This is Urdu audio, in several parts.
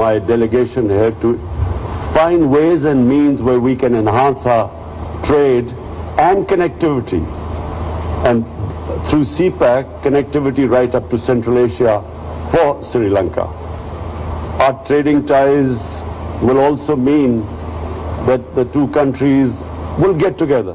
My delegation here to find ways and means where we can enhance our trade and connectivity, and through CPEC connectivity right up to Central Asia for Sri Lanka. Our trading ties will also mean that the two countries will get together.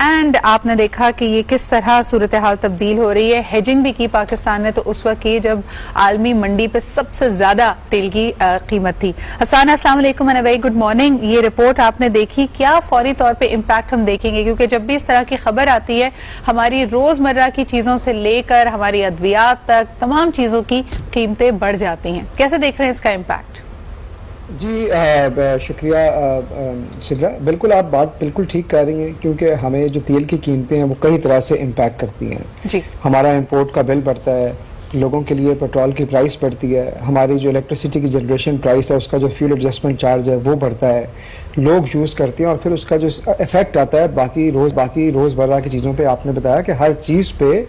And آپ نے دیکھا کہ یہ کس طرح صورتحال تبدیل ہو رہی ہے. ہیجنگ بھی کی پاکستان نے تو اس وقت کی جب عالمی منڈی پہ سب سے زیادہ تیل کی قیمت تھی. حسان السلام علیکم اینڈ ویری گڈ مارننگ. یہ رپورٹ آپ نے دیکھی, کیا فوری طور پہ امپیکٹ ہم دیکھیں گے, کیونکہ جب بھی اس طرح کی خبر آتی ہے ہماری روزمرہ کی چیزوں سے لے کر ہماری ادویات تک تمام چیزوں کی قیمتیں بڑھ جاتی ہیں. کیسے دیکھ رہے ہیں اس کا امپیکٹ؟ جی شکریہ سدرا, بالکل آپ بات بالکل ٹھیک کہہ رہی ہیں, کیونکہ ہمیں جو تیل کی قیمتیں ہیں وہ کئی طرح سے امپیکٹ کرتی ہیں. جی, ہمارا امپورٹ کا بل بڑھتا ہے, لوگوں کے لیے پیٹرول کی پرائس بڑھتی ہے, ہماری جو الیکٹریسٹی کی جنریشن پرائس ہے اس کا جو فیول ایڈجسٹمنٹ چارج ہے وہ بڑھتا ہے, لوگ یوز کرتے ہیں, اور پھر اس کا جو افیکٹ آتا ہے باقی روزمرہ کی چیزوں پہ. آپ نے بتایا کہ ہر چیز پہ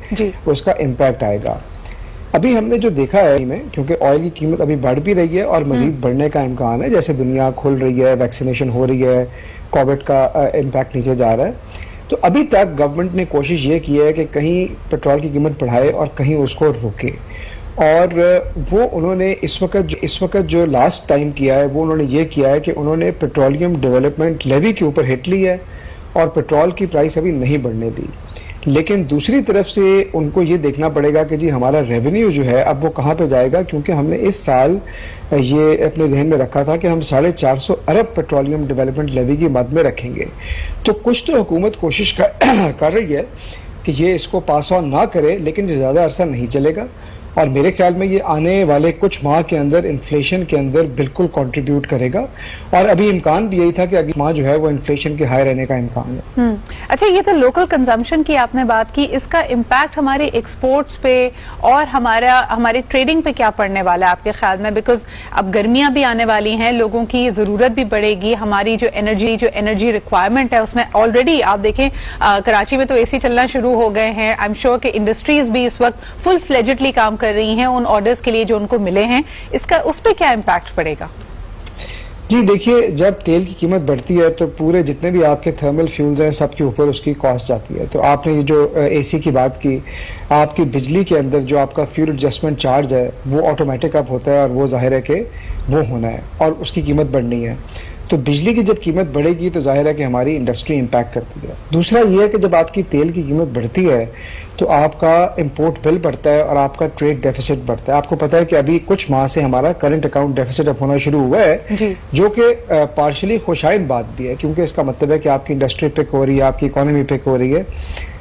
اس کا امپیکٹ آئے گا. ابھی ہم نے جو دیکھا ہے کیونکہ آئل کی قیمت ابھی بڑھ بھی رہی ہے اور مزید بڑھنے کا امکان ہے, جیسے دنیا کھل رہی ہے, ویکسینیشن ہو رہی ہے, کووڈ کا امپیکٹ نیچے جا رہا ہے. تو ابھی تک گورنمنٹ نے کوشش یہ کی ہے کہ کہیں پیٹرول کی قیمت بڑھائے اور کہیں اس کو روکے, اور وہ انہوں نے اس وقت جو لاسٹ ٹائم کیا ہے وہ انہوں نے یہ کیا ہے کہ انہوں نے پیٹرولیم ڈیولپمنٹ لیوی کے اوپر ہٹ لی ہے اور پیٹرول کی پرائس ابھی نہیں بڑھنے دی. لیکن دوسری طرف سے ان کو یہ دیکھنا پڑے گا کہ جی ہمارا ریونیو جو ہے اب وہ کہاں پہ جائے گا, کیونکہ ہم نے اس سال یہ اپنے ذہن میں رکھا تھا کہ ہم 450 ارب پیٹرولیم ڈیولپمنٹ لیوی کی مد میں رکھیں گے. تو کچھ تو حکومت کوشش کر رہی ہے کہ یہ اس کو پاس آن نہ کرے, لیکن یہ زیادہ عرصہ نہیں چلے گا, اور میرے خیال میں یہ آنے والے کچھ ماہ کے اندر انفلیشن کے اندر بالکل کنٹریبیوٹ کرے گا, اور ابھی امکان بھی یہی تھا کہ اگلی ماہ جو ہے وہ انفلیشن کے ہائی رہنے کا امکان ہے. اچھا, یہ تو لوکل کنزمپشن کی آپ نے بات کی, اس کا امپیکٹ ہمارے ایکسپورٹس پہ اور ہماری ٹریڈنگ پہ کیا پڑنے والا ہے آپ کے خیال میں؟ بیکاز اب گرمیاں بھی آنے والی ہیں, لوگوں کی ضرورت بھی بڑھے گی, ہماری جو انرجی ریکوائرمنٹ ہے اس میں آلریڈی آپ دیکھیں کراچی میں تو اے سی چلنا شروع ہو گئے ہیں. آئی ایم شیور کہ انڈسٹریز بھی اس وقت فل فلیجڈلی کام کر رہی ہیں ان آرڈرز کے لیے جو ان کو ملے ہیں. اس پہ کیا امپیکٹ پڑے گا؟ جی دیکھیے, جب تیل کی قیمت بڑھتی ہے تو پورے جتنے بھی آپ کے تھرمل فیولز ہیں سب کے اوپر اس کی کاسٹ جاتی ہے. تو آپ نے یہ جو اے سی کی بات کی, آپ کی بجلی کے اندر جو آپ کا فیول ایڈجسٹمنٹ چارج ہے وہ آٹومیٹک اپ ہوتا ہے, اور وہ ظاہر ہے کہ وہ ہونا ہے اور اس کی قیمت بڑھنی ہے. تو بجلی کی جب قیمت بڑھے گی تو ظاہر ہے کہ ہماری انڈسٹری امپیکٹ کرتی ہے. دوسرا یہ ہے کہ جب آپ کی تیل کی قیمت بڑھتی ہے تو آپ کا امپورٹ بل بڑھتا ہے اور آپ کا ٹریڈ ڈیفیسٹ بڑھتا ہے. آپ کو پتا ہے کہ ابھی کچھ ماہ سے ہمارا کرنٹ اکاؤنٹ ڈیفیسٹ اب ہونا شروع ہوا ہے, جو کہ پارشلی خوشائند بات بھی ہے, کیونکہ اس کا مطلب ہے کہ آپ کی انڈسٹری پک ہو رہی ہے, آپ کی اکانومی پک ہو رہی ہے,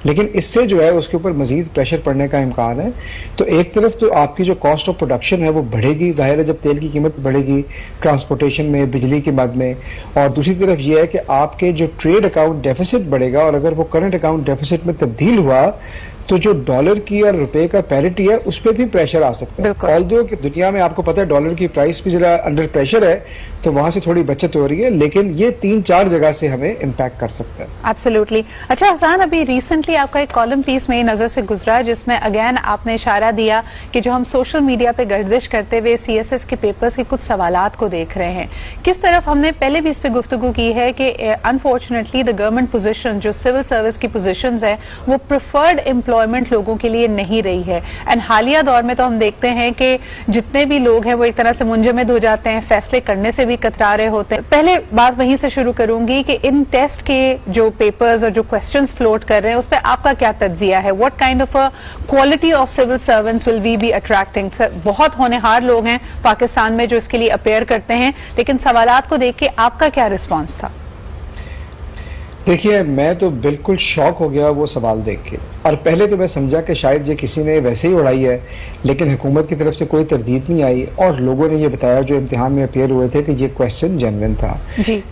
لیکن اس سے جو ہے اس کے اوپر مزید پریشر پڑنے کا امکان ہے. تو ایک طرف تو آپ کی جو کاسٹ آف پروڈکشن ہے وہ بڑھے گی, ظاہر ہے جب تیل کی قیمت بڑھے گی ٹرانسپورٹیشن میں, بجلی کی مد میں, اور دوسری طرف یہ ہے کہ آپ کے جو ٹریڈ اکاؤنٹ ڈیفیسٹ بڑھے گا, اور اگر وہ کرنٹ اکاؤنٹ ڈیفیسٹ میں تبدیل ہوا تو جو ڈالر کی اور روپے کا پیرٹی ہے اس پہ بھی پریشر آ سکتا ہے. آلدو کہ دنیا میں آپ کو پتا ہے ڈالر کی پرائس بھی ذرا انڈر پریشر ہے, تو وہاں سے تھوڑی بچت ہو رہی ہے, لیکن یہ 3-4 جگہ سے ہمیں امپیکٹ کر سکتا ہے. ایبسلیوٹلی. اچھا حسان, ابھی ریسنٹلی آپ کا ایک کالم پیس میری نظر سے گزرا جس میں اگین آپ نے اشارہ دیا کہ جو ہم سوشل میڈیا پہ گردش کرتے ہوئے CSS کے پیپرز کے کچھ سوالات کو دیکھ رہے ہیں. کس طرف ہم نے پہلے بھی اس پہ گفتگو کی ہے کہ انفارچونیٹلی دا گورنمنٹ پوزیشن جو سول سروس کی پوزیشنز ہیں وہ پریفرڈ امپلائمنٹ لوگوں کے لیے نہیں رہی ہے. اینڈ حالیہ دور میں تو ہم دیکھتے ہیں کہ جتنے بھی لوگ ہیں وہ ایک طرح سے منجمد ہو جاتے ہیں, فیصلے کرنے سے بھی کترا رہے ہوتے ہیں. پہلے بات وہیں سے شروع کروں گی کہ ان ٹیسٹ کے جو پیپرز اور جو کوسچنز فلوٹ کر رہے ہیں اس پہ آپ کا کیا تجزیہ ہے؟ What kind of quality of civil servants will we be attracting? بہت ہونہار لوگ ہیں پاکستان میں جو اس کے لیے اپیئر کرتے ہیں, لیکن سوالات کو دیکھ کے آپ کا کیا رسپانس تھا؟ دیکھیے, میں تو بالکل شاک ہو گیا وہ سوال دیکھ کے, اور پہلے تو میں سمجھا کہ شاید یہ کسی نے ویسے ہی اڑائی ہے, لیکن حکومت کی طرف سے کوئی تردید نہیں آئی, اور لوگوں نے یہ بتایا جو امتحان میں اپیئر ہوئے تھے کہ یہ کویسچن جینوئن تھا.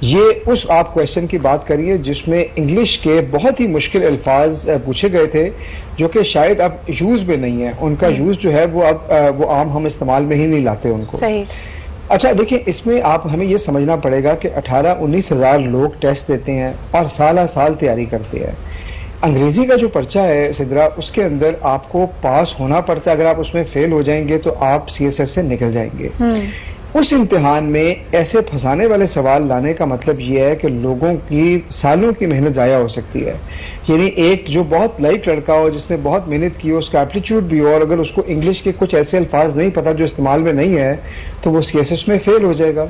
یہ اس آپ کویسچن کی بات کریے جس میں انگلش کے بہت ہی مشکل الفاظ پوچھے گئے تھے جو کہ شاید اب یوز میں نہیں ہے, ان کا یوز جو ہے وہ اب وہ عام ہم استعمال میں ہی نہیں لاتے ان کو. اچھا دیکھیں, اس میں ہمیں یہ سمجھنا پڑے گا کہ 18-19 ہزار لوگ ٹیسٹ دیتے ہیں اور سالہ سال تیاری کرتے ہیں. انگریزی کا جو پرچہ ہے سدرا, اس کے اندر آپ کو پاس ہونا پڑتا ہے, اگر آپ اس میں فیل ہو جائیں گے تو آپ CSS سے نکل جائیں گے. اس امتحان میں ایسے پھنسانے والے سوال لانے کا مطلب یہ ہے کہ لوگوں کی سالوں کی محنت ضائع ہو سکتی ہے. یعنی ایک جو بہت لائٹ لڑکا ہو جس نے بہت محنت کی ہو, اس کا ایپٹیچیوڈ بھی ہو, اور اگر اس کو انگلش کے کچھ ایسے الفاظ نہیں پتہ جو استعمال میں نہیں ہے تو وہ CSS میں فیل ہو جائے گا.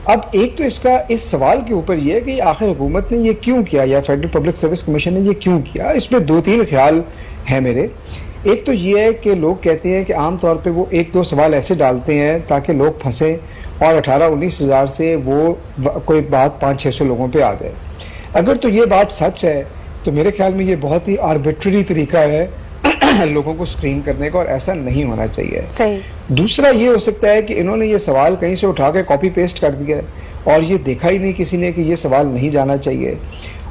اب ایک تو اس سوال کے اوپر یہ ہے کہ آخر حکومت نے یہ کیوں کیا یا فیڈرل پبلک سروس کمیشن نے یہ کیوں کیا. اس میں 2-3 خیال ہیں میرے. ایک تو یہ ہے کہ لوگ کہتے ہیں کہ عام طور پہ وہ 1-2 سوال ایسے ڈالتے ہیں تاکہ لوگ پھنسیں اور 18-19 ہزار سے وہ کوئی بات 500-600 لوگوں پہ آ جائے. اگر تو یہ بات سچ ہے تو میرے خیال میں یہ بہت ہی آربیٹری طریقہ ہے لوگوں کو اسکرین کرنے کا, اور ایسا نہیں ہونا چاہیے. صحیح. دوسرا یہ ہو سکتا ہے کہ انہوں نے یہ سوال کہیں سے اٹھا کے کاپی پیسٹ کر دیا ہے اور یہ دیکھا ہی نہیں کسی نے کہ یہ سوال نہیں جانا چاہیے.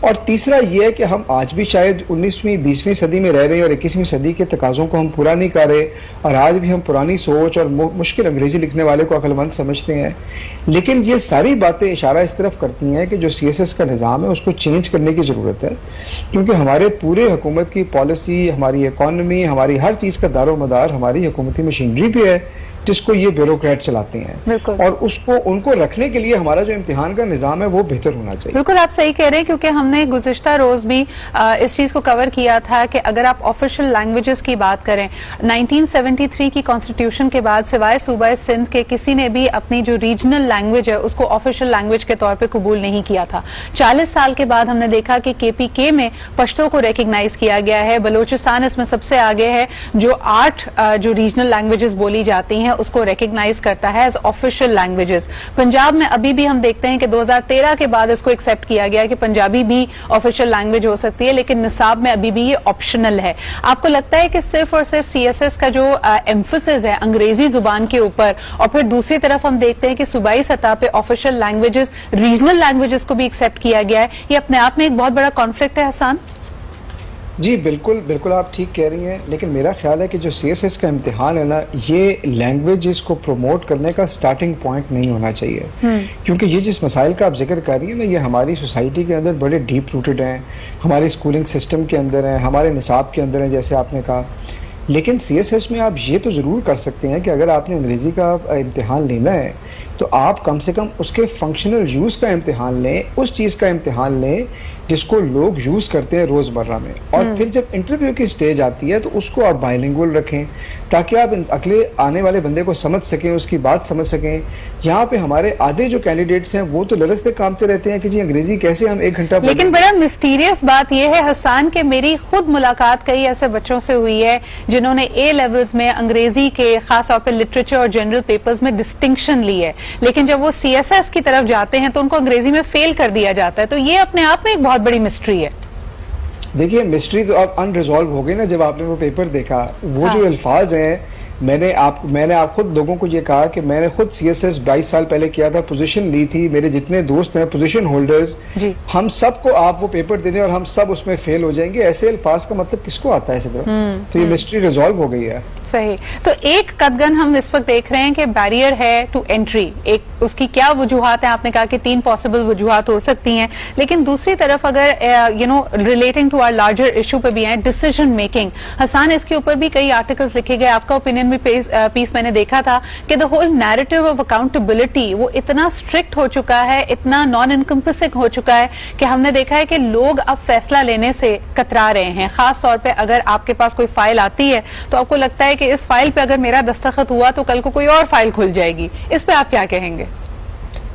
اور تیسرا یہ ہے کہ ہم آج بھی شاید 19ویں-20ویں صدی میں رہ رہے ہیں اور 21ویں صدی کے تقاضوں کو ہم پورا نہیں کر رہے, اور آج بھی ہم پرانی سوچ اور مشکل انگریزی لکھنے والے کو عقل مند سمجھتے ہیں. لیکن یہ ساری باتیں اشارہ اس طرف کرتی ہیں کہ جو CSS کا نظام ہے اس کو چینج کرنے کی ضرورت ہے, کیونکہ ہمارے پورے حکومت کی پالیسی, ہماری اکانومی, ہماری ہر چیز کا دار و مدار ہماری حکومتی مشینری پہ ہے جس کو یہ بیوروکریٹ چلاتے ہیں, اور اس کو ان کو رکھنے کے لیے ہمارا جو امتحان کا نظام ہے وہ بہتر ہونا چاہیے. بالکل آپ صحیح کہہ رہے ہیں, کیونکہ ہم نے گزشتہ روز بھی اس چیز کو کور کیا تھا کہ اگر آپ آفیشیل لینگویجز کی بات کریں, 1973 کی کانسٹیٹیوشن کے بعد سوائے صوبہ سندھ کے کسی نے بھی اپنی جو ریجنل لینگویج ہے اس کو آفیشیل لینگویج کے طور پہ قبول نہیں کیا تھا. 40 سال کے بعد ہم نے دیکھا کہ KPK میں پشتو کو ریکگنائز کیا گیا ہے. بلوچستان اس میں سب سے آگے ہے جو 8 جو ریجنل لینگویجز بولی جاتی ہیں اس کو ریکگنائز کرتا ہے ایز آفیشیل لینگویجز. پنجاب میں ابھی بھی ہم دیکھتے ہیں کہ 2013 کے بعد اس کو ایکسیپٹ کیا گیا کہ پنجابی بھی آفیشیل لینگویج ہو سکتی ہے, لیکن نصاب میں ابھی بھی یہ آپشنل ہے. آپ کو لگتا ہے کہ صرف اور صرف CSS کا جو ایمفسس ہے انگریزی زبان کے اوپر, اور پھر دوسری طرف ہم دیکھتے ہیں کہ صوبائی سطح پہ آفیشیل لینگویجز ریجنل لینگویجز کو بھی ایکسیپٹ کیا گیا ہے, یہ اپنے آپ میں ایک بہت بڑا کانفلکٹ ہے حسان؟ جی بالکل آپ ٹھیک کہہ رہی ہیں, لیکن میرا خیال ہے کہ جو CSS کا امتحان ہے نا, یہ لینگویجز کو پروموٹ کرنے کا سٹارٹنگ پوائنٹ نہیں ہونا چاہیے, کیونکہ یہ جس مسائل کا آپ ذکر کر رہی ہیں نا, یہ ہماری سوسائٹی کے اندر بڑے ڈیپ روٹڈ ہیں, ہمارے اسکولنگ سسٹم کے اندر ہیں, ہمارے نصاب کے اندر ہیں جیسے آپ نے کہا. لیکن CSS میں آپ یہ تو ضرور کر سکتے ہیں کہ اگر آپ نے انگریزی کا امتحان لینا ہے تو آپ کم سے کم اس کے فنکشنل یوز کا امتحان لیں, اس چیز کا امتحان لیں جس کو لوگ یوز کرتے ہیں روزمرہ میں, اور پھر جب انٹرویو کی سٹیج آتی ہے تو اس کو آپ بائی لینگوئل رکھیں تاکہ آپ اگلے آنے والے بندے کو سمجھ سکیں, اس کی بات سمجھ سکیں. یہاں پہ ہمارے آدھے جو کینڈیڈیٹس ہیں وہ تو لرزتے کامتے رہتے ہیں کہ جی انگریزی کیسے ہم 1 گھنٹہ. لیکن بڑا مسٹیریس بات یہ ہے حسان کہ میری خود ملاقات کئی ایسے بچوں سے ہوئی ہے جنہوں نے A لیولز میں انگریزی کے خاص طور پہ لٹریچر اور جنرل پیپرز میں ڈسٹنکشن لی ہے, لیکن جب وہ CSS کی طرف جاتے ہیں تو ان کو انگریزی میں فیل کر دیا جاتا ہے. تو یہ اپنے آپ میں ایک بہت بڑی مسٹری ہے. دیکھیے مسٹری تو اب ان ریزالو ہو گئی نا جب آپ نے وہ پیپر دیکھا. وہ جو الفاظ ہیں, میں نے آپ خود لوگوں کو یہ کہا کہ میں نے خود CSS 22 سال پہلے کیا تھا, پوزیشن لی تھی, میرے جتنے دوست ہیں پوزیشن ہولڈرز, ہم سب کو آپ وہ پیپر دے دیں اور ہم سب اس میں فیل ہو جائیں گے. ایسے الفاظ کا مطلب کس کو آتا ہے صدر؟ تو یہ مسٹری ریزالو ہو گئی ہے. صحیح. تو ایک قدغن ہم اس وقت دیکھ رہے ہیں کہ بیریئر ہے ٹو انٹری, ایک اس کی کیا وجوہات ہیں؟ آپ نے کہا کہ 3 پاسبل وجوہات ہو سکتی ہیں, لیکن دوسری طرف اگر relating to our larger issue پہ بھی ہیں ڈیسیژن میکنگ. حسان, اس کے اوپر بھی کئی آرٹیکلز لکھے گئے, آپ کا اوپینین بھی پیس میں نے دیکھا تھا کہ the whole narrative of accountability وہ اتنا اسٹرکٹ ہو چکا ہے, اتنا نان انکمپسنگ ہو چکا ہے کہ ہم نے دیکھا ہے کہ لوگ اب فیصلہ لینے سے کترا رہے ہیں. خاص طور پہ اگر آپ کے پاس کوئی فائل آتی ہے تو آپ کو لگتا ہے کہ اس فائل پہ اگر میرا دستخط ہوا تو کل کو کوئی اور فائل کھل جائے گی. اس پہ آپ کیا کہیں گے؟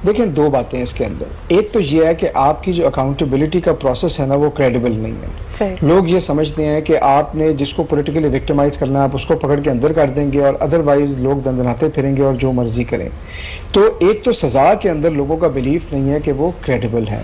دیکھیں 2 باتیں اس کے اندر. ایک تو یہ ہے کہ آپ کی جو اکاؤنٹیبلٹی کا پروسیس ہے نا وہ کریڈیبل نہیں ہے. لوگ یہ سمجھتے ہیں کہ آپ نے جس کو پولیٹیکلی وکٹمائز کرنا ہے آپ اس کو پکڑ کے اندر کر دیں گے اور ادروائز لوگ دندناتے پھریں گے اور جو مرضی کریں. تو ایک تو سزا کے اندر لوگوں کا بلیف نہیں ہے کہ وہ کریڈیبل ہے.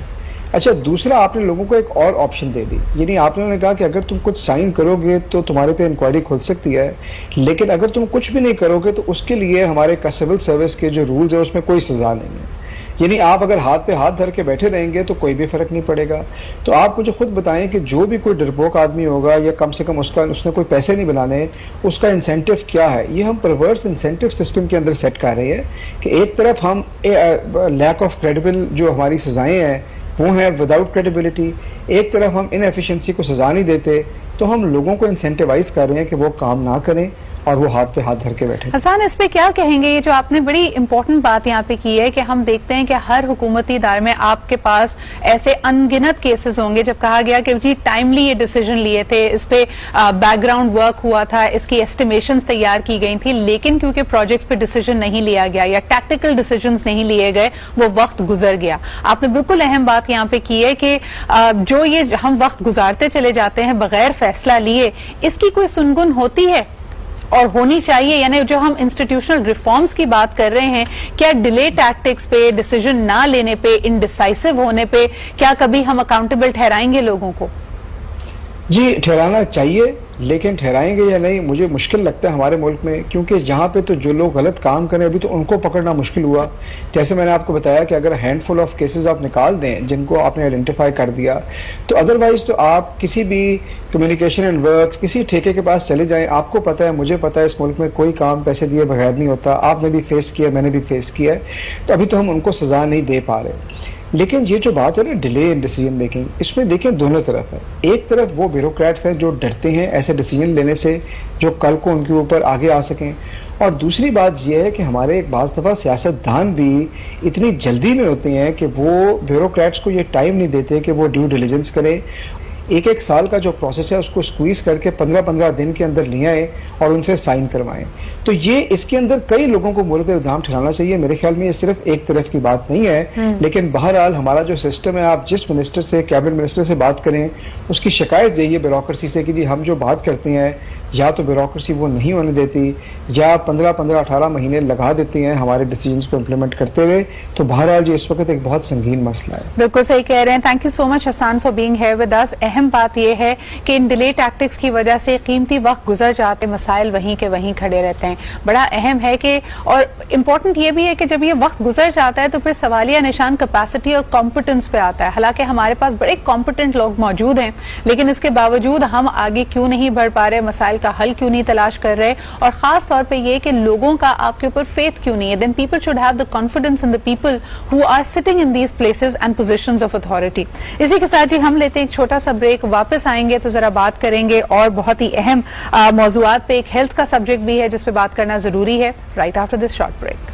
اچھا, دوسرا آپ نے لوگوں کو ایک اور آپشن دے دی, یعنی آپ نے کہا کہ اگر تم کچھ سائن کرو گے تو تمہارے پہ انکوائری کھل سکتی ہے, لیکن اگر تم کچھ بھی نہیں کرو گے تو اس کے لیے ہمارے سول سروس کے جو رولز ہیں اس میں کوئی سزا نہیں ہے. یعنی آپ اگر ہاتھ پہ ہاتھ دھر کے بیٹھے رہیں گے تو کوئی بھی فرق نہیں پڑے گا. تو آپ مجھے خود بتائیں کہ جو بھی کوئی ڈرپوک آدمی ہوگا یا کم سے کم اس نے کوئی پیسے نہیں بنانے, اس کا انسینٹیو کیا ہے؟ یہ ہم پرورس انسینٹیو سسٹم کے اندر سیٹ کر رہے ہیں کہ ایک طرف ہم لیک آف کریڈیبل جو ہماری سزائیں ہیں وہ ہیں وداؤٹ کریڈیبلٹی, ایک طرف ہم ان ایفیشنسی کو سزا نہیں دیتے تو ہم لوگوں کو انسینٹیوائز کر رہے ہیں کہ وہ کام نہ کریں اور وہ ہاتھ پہ ہاتھ دھر کے بیٹھے. حسان اس پہ کیا کہیں گے؟ یہ جو آپ نے بڑی امپورٹنٹ بات یہاں پہ کی ہے کہ ہم دیکھتے ہیں کہ ہر حکومتی ادارے میں آپ کے پاس ایسے ان گنت کیسز ہوں گے جب کہا گیا کہ جی ٹائملی یہ ڈیسیجن لیے تھے, اس پہ بیک گراؤنڈ ورک ہوا تھا, اس کی ایسٹیمیشنز تیار کی گئی تھی, لیکن کیونکہ پروجیکٹس پہ ڈیسیجن نہیں لیا گیا یا ٹیکٹیکل ڈیسیجنز نہیں لیے گئے, وہ وقت گزر گیا. آپ نے بالکل اہم بات یہاں پہ کی ہے کہ جو یہ ہم وقت گزارتے چلے جاتے ہیں بغیر فیصلہ لیے, اس کی کوئی سنگن ہوتی ہے اور ہونی چاہیے؟ یعنی جو ہم انسٹیٹیوشنل ریفارمز کی بات کر رہے ہیں, کیا ڈیلے ٹیکٹکس پہ, ڈیسیجن نہ لینے پہ, انڈیسائسو ہونے پہ کیا کبھی ہم اکاؤنٹیبل ٹھہرائیں گے لوگوں کو؟ جی ٹھہرانا چاہیے, لیکن ٹھہرائیں گے یا نہیں مجھے مشکل لگتا ہے ہمارے ملک میں, کیونکہ جہاں پہ تو جو لوگ غلط کام کریں ابھی تو ان کو پکڑنا مشکل ہوا. جیسے میں نے آپ کو بتایا کہ اگر ہینڈ فل آف کیسز آپ نکال دیں جن کو آپ نے آئیڈینٹیفائی کر دیا, تو ادروائز تو آپ کسی بھی کمیونیکیشن اینڈ ورکس کسی ٹھیکے کے پاس چلے جائیں, آپ کو پتہ ہے, مجھے پتہ ہے, اس ملک میں کوئی کام پیسے دیے بغیر نہیں ہوتا. آپ نے بھی فیس کیا, میں نے بھی فیس کیا ہے, تو ابھی تو ہم ان کو سزا نہیں دے پا رہے. لیکن یہ جو بات ہے نا ڈیلے ان ڈیسیجن میکنگ, اس میں دیکھیں دونوں طرف ہے. ایک طرف وہ بیوروکریٹس ہیں جو ڈرتے ہیں ایسے ڈیسیجن لینے سے جو کل کو ان کے اوپر آگے آ سکیں, اور دوسری بات یہ ہے کہ ہمارے ایک بعض دفعہ سیاست دان بھی اتنی جلدی میں ہوتے ہیں کہ وہ بیوروکریٹس کو یہ ٹائم نہیں دیتے کہ وہ ڈیو ڈیلیجنس کریں. ایک سال کا جو پروسیس ہے اس کو سکویز کر کے 15 دن کے اندر لے آئیں اور ان سے سائن کروائیں. تو یہ اس کے اندر کئی لوگوں کو مورد الزام ٹھہرانا چاہیے. میرے خیال میں یہ صرف ایک طرف کی بات نہیں ہے, لیکن بہرحال ہمارا جو سسٹم ہے, آپ جس منسٹر سے, کیبنٹ منسٹر سے بات کریں, اس کی شکایت جائیے بیوروکریسی سے کہ جی ہم جو بات کرتے ہیں یا تو بیوروکریسی وہ نہیں ہونے دیتی یا 15-18 مہینے لگا دیتی ہیں ہمارے ڈیسیجنس کو امپلیمنٹ کرتے ہوئے. تو بہرحال یہ اس وقت ایک بہت سنگین مسئلہ ہے. بالکل صحیح کہہ رہے ہیں. Thank you so much Hassan for being here with us. اہم بات یہ ہے کہ ان ڈیلے ٹیکٹکس کی وجہ سے قیمتی وقت گزر جاتے, مسائل وہیں کے وہیں کھڑے رہتے ہیں. بڑا اہم ہے کہ, اور امپورٹنٹ یہ بھی ہے کہ جب یہ وقت گزر جاتا ہے تو پھر سوالیہ نشان کیپیسٹی اور کمپٹنس پہ آتا ہے. حالانکہ ہمارے پاس بڑے کمپٹنٹ لوگ موجود ہیں, لیکن اس کے باوجود ہم آگے کیوں نہیں بڑھ پا رہے, مسائل کا حل کیوں نہیں تلاش کر رہے, اور خاص طور پہ یہ کہ لوگوں کا آپ کے اوپر فیتھ کیوں نہیں ہے. Then people should have the confidence in the people who are sitting in these places and positions of authority. اسی کے ساتھ جی ہم لیتے ہیں ایک چھوٹا سا بریک, واپس آئیں گے تو ذرا بات کریں گے اور بہت ہی اہم موضوعات پہ. ایک ہیلتھ کا سبجیکٹ بھی ہے جس پہ بات کرنا ضروری ہے, right after this short break.